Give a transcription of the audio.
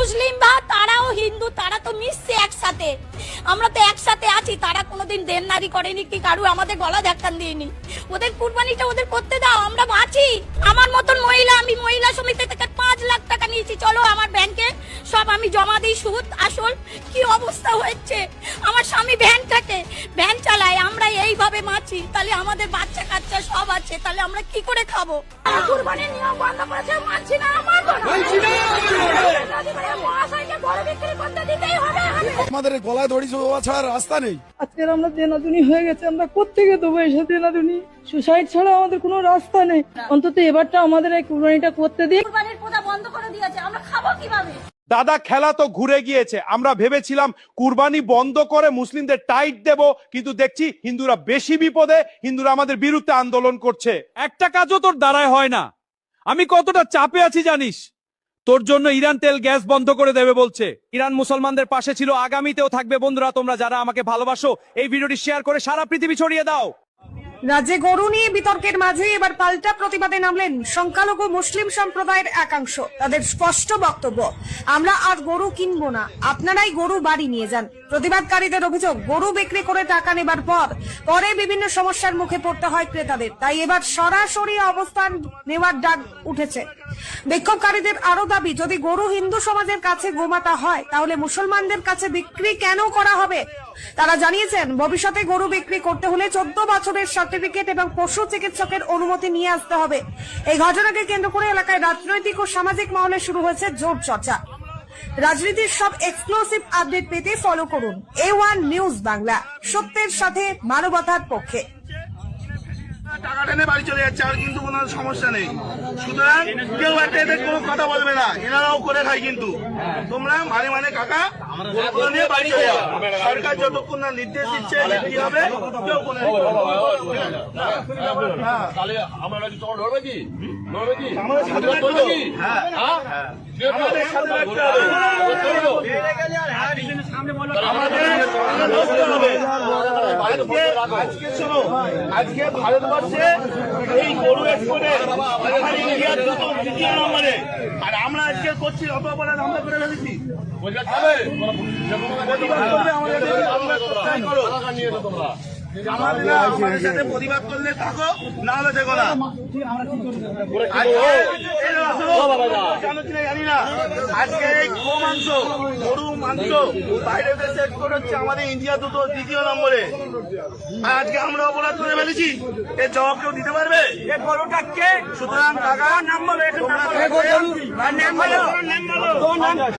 মুসলিম বা তারাও হিন্দু, তারা তো মিশছে একসাথে, আমরা তো একসাথে আছি। তারা কোনোদিন দেননারি করেনি কি কারু আমাদের গলা ধাক্কান দিইনি। ওদের কুরবানিটা ওদের করতে দাও, আমরা বাঁচি। আমার মতন মহিলা, আমি মহিলা সমিতি থেকে 5 লাখ টাকা নিয়েছি, চলো আমার ব্যাংকে সব আমি জমা দিই, সুদ আসল। কি অবস্থা হচ্ছে, আমার স্বামী ভ্যান চালায়, আমরা এইভাবে বাঁচি। তাহলে আমাদের বাচ্চা কাচ্চা সব আছে, তাহলে আমরা কি করে খাবো? কুরবানির নিয়ম বন্ধ করেছে, মানছি না, আমার আমাদের গলায় দড়ি ছাড়া রাস্তা নেই। আজকে আমরা দেনাদুনি হয়ে গেছে, আমরা কোত্থেকে দেবো এসে দেনাদুনি? সুসাইড ছাড়া আমাদের কোনো রাস্তা নেই। অন্তত এবারটা আমাদের এই কুরবানিটা করতে দিই। কুরবানির পূজা বন্ধ করে দিয়েছে, আমরা খাবো কিভাবে? দাদা খেলা তো ঘুরে গিয়েছে। আমরা ভেবেছিলাম কুরবানি বন্ধ করে মুসলিমদের টাইট দেব, কিন্তু দেখছি হিন্দুরা বেশি বিপদে, হিন্দুরা আমাদের বিরুদ্ধে আন্দোলন করছে। একটা কাজও তোর দ্বারায় হয় না। আমি কতটা চাপে আছি জানিস? তোর জন্য ইরান তেল গ্যাস বন্ধ করে দেবে বলছে। ইরান মুসলমানদের পাশে ছিল, আগামীতেও থাকবে। বন্ধুরা, তোমরা যারা আমাকে ভালোবাসো, এই ভিডিওটি শেয়ার করে সারা পৃথিবী ছড়িয়ে দাও। রাজ্যে গরু নিয়ে বিতর্কের মাঝে এবার পাল্টা প্রতিবাদে নামলেন সংখ্যালঘু মুসলিম সম্প্রদায়ের একাংশ। তাদের স্পষ্ট বক্তব্য, আমরা আর গরু কিনবো না, আপনারাই গরু বাড়ি নিয়ে যান। প্রতিবাদকারীদের অভিযোগ, গরু বিক্রি করে টাকা নেবার পরে বিভিন্ন সমস্যার মুখে পড়তে হয় ক্রেতাদের। তাই এবার সরাসরি অবস্থান নেওয়ার ডাক উঠেছে। বিক্ষোভকারীদের আরো দাবি, যদি গরু হিন্দু সমাজের কাছে গোমাতা হয়, তাহলে মুসলমানদের কাছে বিক্রি কেন করা হবে? তারা জানিয়েছেন, ভবিষ্যতে গরু বিক্রি করতে হলে 14 বছরের সার্টিফিকেট এবং পশু চিকিৎসকের অনুমতি নিয়ে আসতে হবে। এই ঘটনাকে কেন্দ্র করে এলাকায় রাজনৈতিক ও সামাজিক মহলে শুরু হয়েছে জোর চর্চা। রাজনীতির সব এক্সক্লুসিভ আপডেট পেতে ফলো করুন A1 নিউজ বাংলা, সত্যের সাথে মানবতার পক্ষে। টাকা টেনে বাড়ি চলে যাচ্ছে, আর কিন্তু কোনো সমস্যা নেই। সুতরাং কেউ একটা এদের কোনো কথা বলবে না, এনারাও করে খায়। কিন্তু তোমরা মানে কাকা গরুগুলো নিয়ে বাড়ি চলে যাও। সরকার যতক্ষণ না নির্দেশ দিচ্ছে কি হবে, কেউ কোনো আমাদের সাথে রাখতে হবে। আজকে শোনো, আজকে ভারতবর্ষে এই গরু এক্সপোর্টে ইন্ডিয়ার 2য় নম্বরে, আর আমরা আজকে করছি অত অপরাধ আমরা করে ফেলেছি। আমাদের সাথে প্রতিবাদ করলে থাকো, না হলে দেখো না। জানি না, আজকে এই মাংস, গরু মাংস বাইরে দেশে এক্সপোর্ট হচ্ছে, আমাদের ইন্ডিয়া 2য় নম্বরে। আর আজকে আমরা অপরাধ করে ফেলেছি, এর জবাব কেউ দিতে পারবে? সুতরাং টাকা নাম বলো।